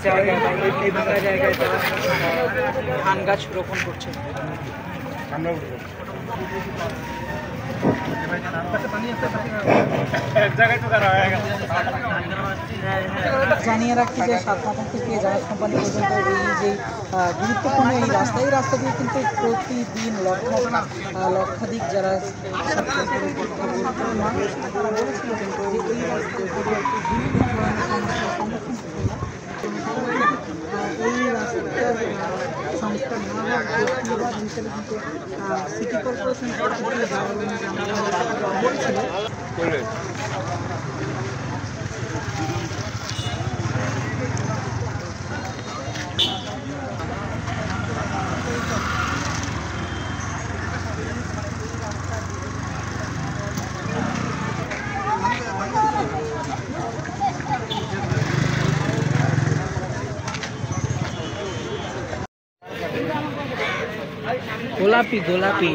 জায়গায় ধান গাছ রোপণ করছে। জানিয়ে রাখছি যে সাতমাথা থেকে জাহাজ কোম্পানি পর্যন্ত এই যে গুরুত্বপূর্ণ এই রাস্তা দিয়ে কিন্তু প্রতিদিন লক্ষাধিক যারা মানুষ তারা বলেছিল কিন্তু এই রাস্তায় এই রাস্তার সংস্কার না হওয়ার প্রতিবাদ হিসেবে কিন্তু সিটি কর্পোরেশন বলছিল। গোলাপি গোলাপি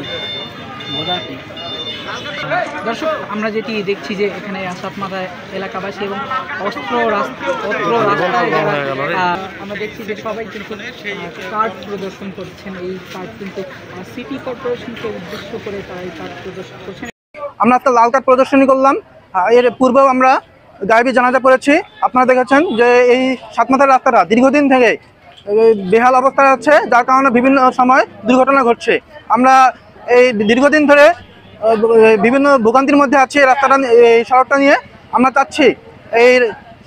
গোলাপি দর্শক, আমরা যেটি দেখছি যে এখানে সাতমাথা এলাকাবাসী এবং অস্ত্র রাস্তায় আমরা দেখছি যে সবাই কিন্তু কার্ড প্রদর্শন করছেন। এই কার্ড কিন্তু সিটি কর্পোরেশনকে উদ্দেশ্য করে তারা এই কার্ড প্রদর্শন করছেন। আমরা একটা লাল কার্ড প্রদর্শনী করলাম। এর পূর্বেও আমরা গায়েবী জানাজা করেছি। আপনারা দেখেছেন যে এই সাতমাথার রাস্তাটা দীর্ঘদিন থেকে বেহাল অবস্থায় আছে, যার কারণে বিভিন্ন সময় দুর্ঘটনা ঘটছে। আমরা এই দীর্ঘদিন ধরে বিভিন্ন ভোগান্তির মধ্যে আছি। রাস্তাটা, এই সড়কটা নিয়ে আমরা চাচ্ছি এই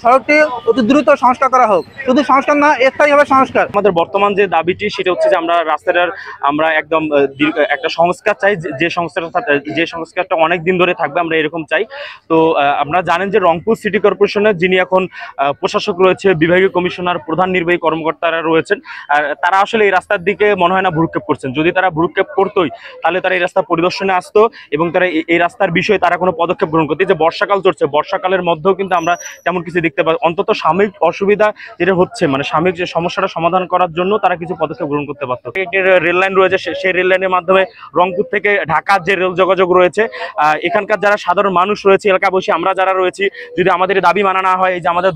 সড়কটি অতি দ্রুত সংস্কার করা হোক। শুধু সংস্কার না, স্থায়ীভাবে সংস্কার। আমাদের বর্তমান যে দাবিটি সেটা হচ্ছে যে আমরা রাস্তাটার একদম একটা সংস্কার চাই, যে সংস্কারটা অনেক দিন ধরে থাকবে, আমরা এরকম চাই। তো আপনারা জানেন যে রংপুর সিটি কর্পোরেশনের যিনি এখন প্রশাসক রয়েছে, বিভাগীয় কমিশনার, প্রধান নির্বাহী কর্মকর্তারা রয়েছেন, তারা আসলে এই রাস্তার দিকে মনে হয় না ভ্রুক্ষেপ করছেন। যদি তারা ভ্রুক্ষেপ করতোই তাহলে তারা এই রাস্তা পরিদর্শনে আসতো এবং তারা এই রাস্তার বিষয়ে তারা কোনো পদক্ষেপ গ্রহণ করতো। যে বর্ষাকাল চলছে, বর্ষাকালের মধ্যেও কিন্তু আমরা তেমন কিছু দেখতে পাই। অন্তত সাময়িক অসুবিধা যেটা হচ্ছে, মানে সাময়িক যে সমস্যাটা সমাধান করার জন্য তারা কিছু পদক্ষেপ গ্রহণ করতে পারতো। রেল লাইন রয়েছে, সেই রেল লাইনের মাধ্যমে রংপুর থেকে ঢাকার যে রেল যোগাযোগ রয়েছে, এখানকার যারা সাধারণ মানুষ রয়েছে, এলাকাবাসী আমরা যারা রয়েছি, যদি আমাদের দাবি মানা না হয়, এই যে আমাদের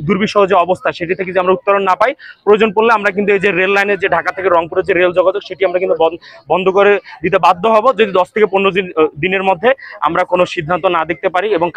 দুর্বিষহ যে অবস্থা সেটি থেকে যে আমরা উত্তরণ না পাই, প্রয়োজন পড়লে আমরা কিন্তু এই যে রেল লাইনের যে ঢাকা থেকে রংপুরের যে রেল যোগাযোগ সেটি আমরা কিন্তু বন্ধ করে দিতে বাধ্য হব, যদি 10 থেকে 15 দিনের মধ্যে আমরা কোনো সিদ্ধান্ত না দেখতে পারি এবং